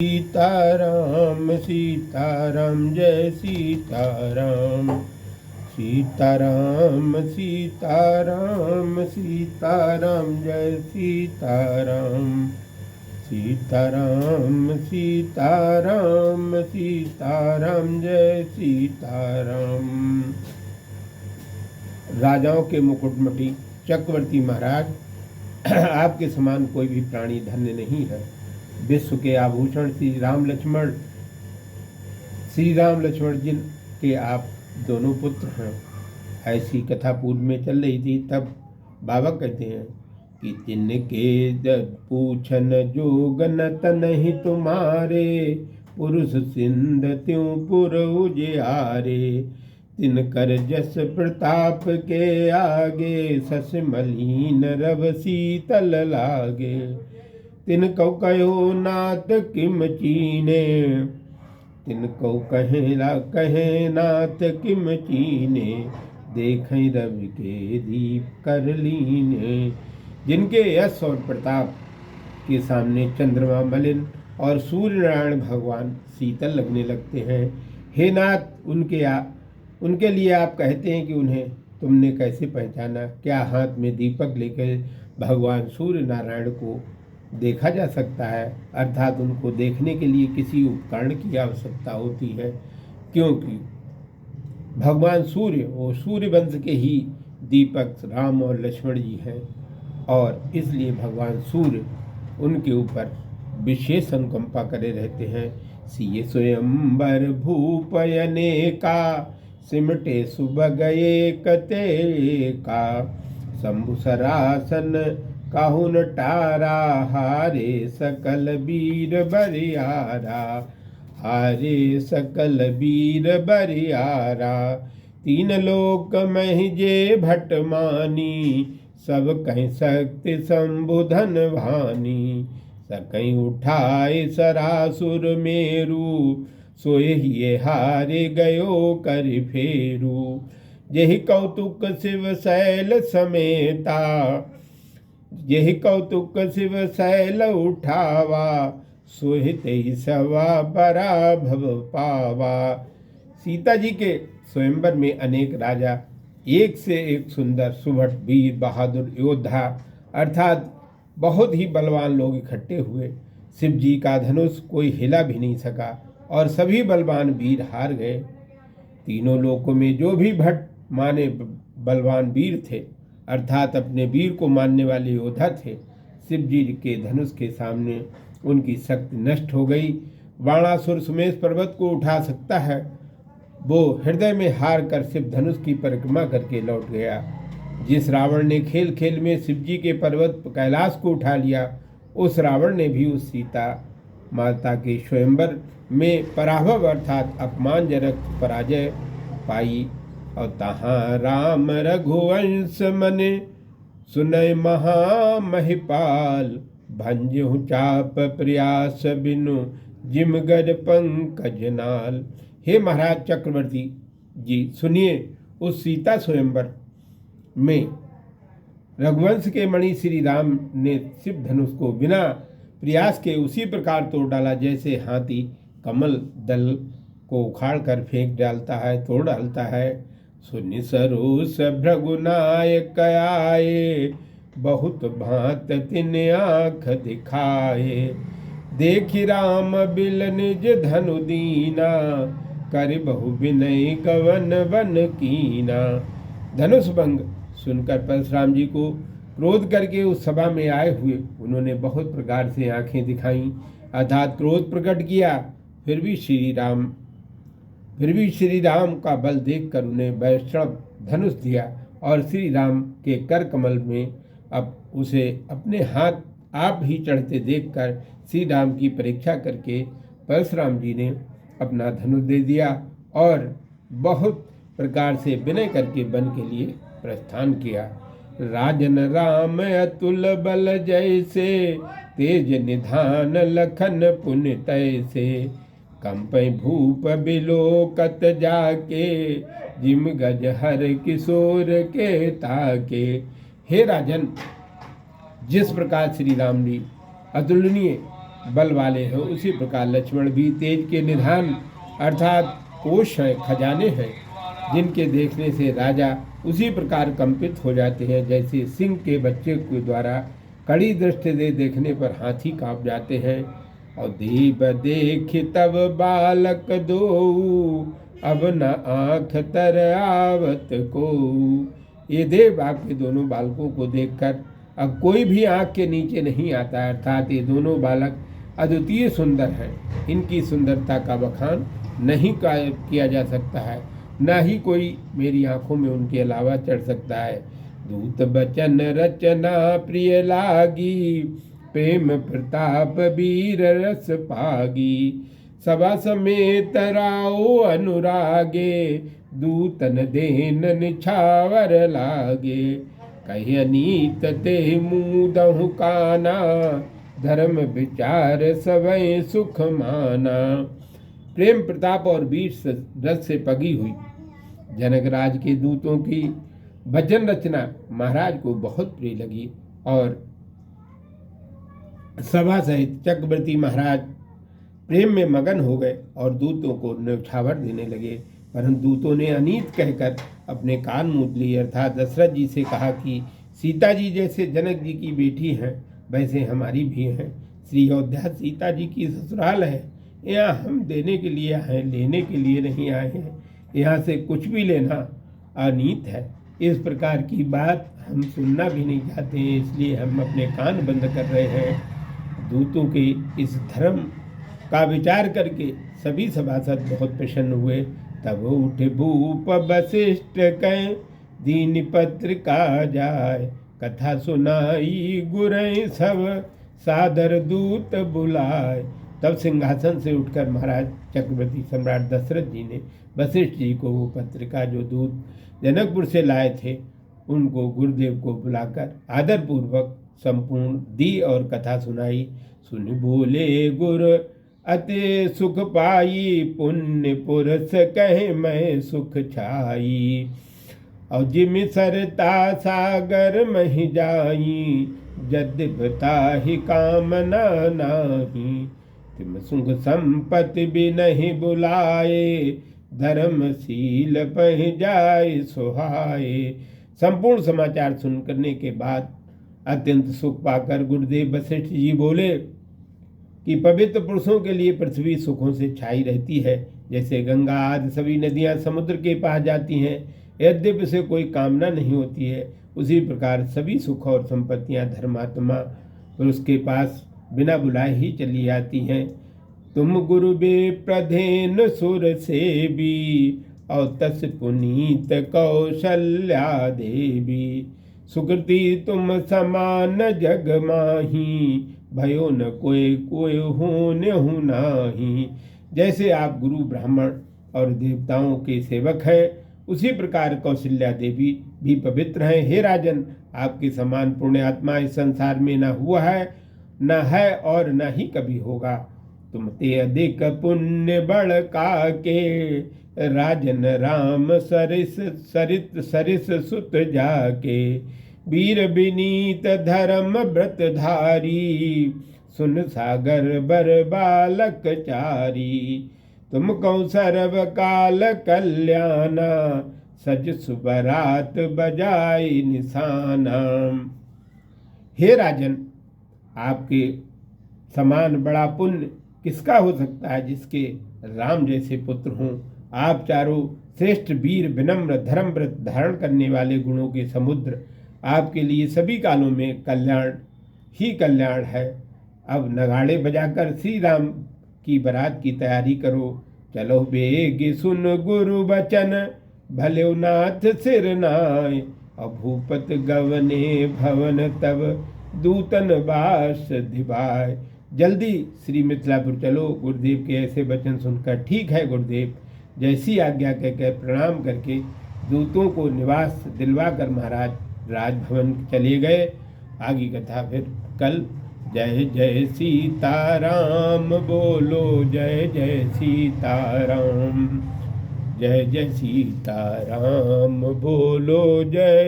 सीताराम सीताराम जय सीताराम। सीताराम सीताराम सीताराम जय सीताराम। सीताराम सीताराम सीताराम जय सीताराम। राजाओं के मुकुटमणि चक्रवर्ती महाराज, आपके समान कोई भी प्राणी धन्य नहीं है। विश्व के आभूषण श्री राम लक्ष्मण जिन के आप दोनों पुत्र हैं। ऐसी कथा पूर्व में चल रही थी, तब बाबा कहते हैं कि तिनके पूछन जोगन तनहि तुम्हारे, पुरुष सिंध त्यों पुर उजियारे। तिनकर जस प्रताप के आगे, सस मलीन रव शीतल लागे। तिनको कहो नाथ किम चीने, तिनको कहे नाथ किम चीने। देखें रवि के दीप कर लीने। जिनके यश और प्रताप के सामने चंद्रमा मलिन और सूर्य नारायण भगवान शीतल लगने लगते हैं। हे नाथ, उनके लिए आप कहते हैं कि उन्हें तुमने कैसे पहचाना? क्या हाथ में दीपक लेकर भगवान सूर्य नारायण को देखा जा सकता है? अर्थात उनको देखने के लिए किसी उपकरण की आवश्यकता होती है, क्योंकि भगवान सूर्य वो सूर्य वंश के ही दीपक राम और लक्ष्मण जी हैं, और इसलिए भगवान सूर्य उनके ऊपर विशेष अनुकंपा करे रहते हैं। सिय स्वयंवर भूपयने का, सिमटे सुबह कते का। शंभु सरासन काहुन टारा, हारे सकल वीर बरियारा। हारे सकल वीर बरियारा। तीन लोक महि जे भट मानी, सब कहीं शक्ति शंभु धन भानी। सकहीं उठाए सरासुर मेरु, सोए ही हारे गयो कर फेरू। यही कौतुक शिव शैल समेता, यही कौतुक शिव शैल उठावा। सोहित ही सवा पराभव पावा। सीता जी के स्वयंवर में अनेक राजा, एक से एक सुंदर सुभट वीर बहादुर योद्धा अर्थात बहुत ही बलवान लोग इकट्ठे हुए। शिव जी का धनुष कोई हिला भी नहीं सका और सभी बलवान वीर हार गए। तीनों लोकों में जो भी भट माने बलवान वीर थे, अर्थात अपने वीर को मानने वाले योद्धा थे, शिव जी के धनुष के सामने उनकी शक्ति नष्ट हो गई। बाणासुर सुमेष पर्वत को उठा सकता है, वो हृदय में हार कर शिव धनुष की परिक्रमा करके लौट गया। जिस रावण ने खेल खेल में शिव जी के पर्वत कैलाश को उठा लिया, उस रावण ने भी उस सीता माता के स्वयंवर में पराभव अर्थात अपमानजनक पराजय पाई। और तहाँ राम रघुवंश मने, सुनय महामहिपाल। भंजहु चाप प्रयास बिनु, जिम गज पंकज नाल। हे महाराज चक्रवर्ती जी, सुनिए, उस सीता स्वयंवर में रघुवंश के मणि श्री राम ने शिव धनुष को बिना प्रयास के उसी प्रकार तोड़ डाला, जैसे हाथी कमल दल को उखाड़ कर फेंक डालता है, तोड़ डालता है। सुनि सरोस भृगुनायक आए, बहुत भांत तिन आँख दिखाए। देखि राम बिल निज धनु दीना, कर बहु विनय गवन वन कीना। धनुष भंग सुनकर परशुराम जी को क्रोध करके उस सभा में आए हुए उन्होंने बहुत प्रकार से आंखें दिखाईं, अर्थात क्रोध प्रकट किया। फिर भी श्री राम का बल देखकर उन्हें वैष्णव धनुष दिया और श्री राम के कर कमल में अब उसे अपने हाथ आप ही चढ़ते देखकर श्री राम की परीक्षा करके परशुराम जी ने अपना धनुष दे दिया और बहुत प्रकार से विनय करके वन के लिए प्रस्थान किया। राजन राम अतुल बल जैसे, तेज निधान लखन पुण्य तैसे। कंपै भूप बिलोकत जाके, जिम गज हर किशोर के ताके। हे राजन, जिस प्रकार श्री राम ने अतुलनीय बल वाले हैं, उसी प्रकार लक्ष्मण भी तेज के निधान अर्थात कोष हैं, खजाने हैं, जिनके देखने से राजा उसी प्रकार कंपित हो जाते हैं जैसे सिंह के बच्चे के द्वारा कड़ी दृष्टि से देखने पर हाथी कांप जाते हैं। और देव देख तब बालक दो, अब न आँख तर आवत को। ये देव आपके दोनों बालकों को देखकर अब कोई भी आँख के नीचे नहीं आता, अर्थात ये दोनों बालक अद्वितीय सुंदर हैं। इनकी सुंदरता का बखान नहीं किया जा सकता है, न ही कोई मेरी आंखों में उनके अलावा चढ़ सकता है। दूत बचन रचना प्रिय लागी, प्रेम प्रताप वीर रस पागी। सभा समेत राओ अनुरागे, दूतन देन निछावर लागे। कही अनीत ते मुदहु काना, धर्म विचार सवै सुख माना। प्रेम प्रताप और वीर रस से पगी हुई जनकराज के दूतों की भजन रचना महाराज को बहुत प्रिय लगी और सभा सहित चक्रवर्ती महाराज प्रेम में मगन हो गए और दूतों को न्यौछावर देने लगे। परंतु दूतों ने अनीत कहकर अपने कान मूंद लिए, अर्थात दशरथ जी से कहा कि सीता जी जैसे जनक जी की बेटी हैं वैसे हमारी भी हैं। श्री अयोध्या सीता जी की ससुराल है, यहाँ हम देने के लिए आए, लेने के लिए नहीं आए हैं। यहाँ से कुछ भी लेना अनीत है। इस प्रकार की बात हम सुनना भी नहीं चाहते हैं, इसलिए हम अपने कान बंद कर रहे हैं। दूतों के इस धर्म का विचार करके सभी सभासद बहुत प्रसन्न हुए। तब उठे भूप वशिष्ठ कह, दीन पत्र का जाय। कथा सुनाई गुरई सब, सादर दूत बुलाए। तब सिंहासन से उठकर महाराज चक्रवर्ती सम्राट दशरथ जी ने वशिष्ठ जी को वो पत्रिका जो दूत जनकपुर से लाए थे उनको गुरुदेव को बुलाकर आदरपूर्वक संपूर्ण दी और कथा सुनाई। सुन बोले गुर अति सुख पाई, पुण्य पुरुष कहे मैं सुख छाई। और जिम सरता सागर महि जाई, यद्यपि ही कामना नाही। तिम सुख संपत्ति भी नहीं बुलाए, धर्मशील पह जाए सुहाए। संपूर्ण समाचार सुन करने के बाद अत्यंत सुख पाकर गुरुदेव वशिष्ठ जी बोले कि पवित्र पुरुषों के लिए पृथ्वी सुखों से छाई रहती है, जैसे गंगा आदि सभी नदियां समुद्र के पास जाती हैं, यद्यपि से कोई कामना नहीं होती है, उसी प्रकार सभी सुख और संपत्तियां धर्मात्मा पुरुष के पास बिना बुलाए ही चली जाती हैं। तुम गुरु बे प्रधेन सुर से भी, और तस पुनीत कौशल्या देवी। सुकृति तुम समान जग माही, भयो न कोई कोई होने हो नाही। जैसे आप गुरु ब्राह्मण और देवताओं के सेवक हैं, उसी प्रकार कौशल्या देवी भी पवित्र हैं। हे राजन, आपके समान पुण्यात्मा इस संसार में न हुआ है, न है और न ही कभी होगा। तुम ते अधिक पुण्य बड़ का के, राजन राम सरित सरिस सुत जाके। वीर विनीत धर्म व्रत धारी, सुन सागर बर बालक चारी। तुम कौ सर्व काल कल्याणा, सज सुबरात बजाई निशाना। हे राजन, आपके समान बड़ा पुण्य किसका हो सकता है जिसके राम जैसे पुत्र हों। आप चारों श्रेष्ठ वीर, विनम्र, धर्म व्रत धारण करने वाले गुणों के समुद्र, आपके लिए सभी कालों में कल्याण ही कल्याण है। अब नगाड़े बजाकर श्री राम की बारात की तैयारी करो। चलो बेग सुन गुरु वचन, भले नाथ सिर नाय। अब भूपत गवने भवन तब, दूतन बास दिवाय। जल्दी श्री मिथिलापुर चलो। गुरुदेव के ऐसे वचन सुनकर ठीक है गुरुदेव, जैसी आज्ञा कहकर प्रणाम करके दूतों को निवास दिलवा कर महाराज राजभवन चले गए। आगे कथा फिर कल। जय जय सीताराम बोलो, जय जय सीताराम। जय जय सीताराम बोलो, जय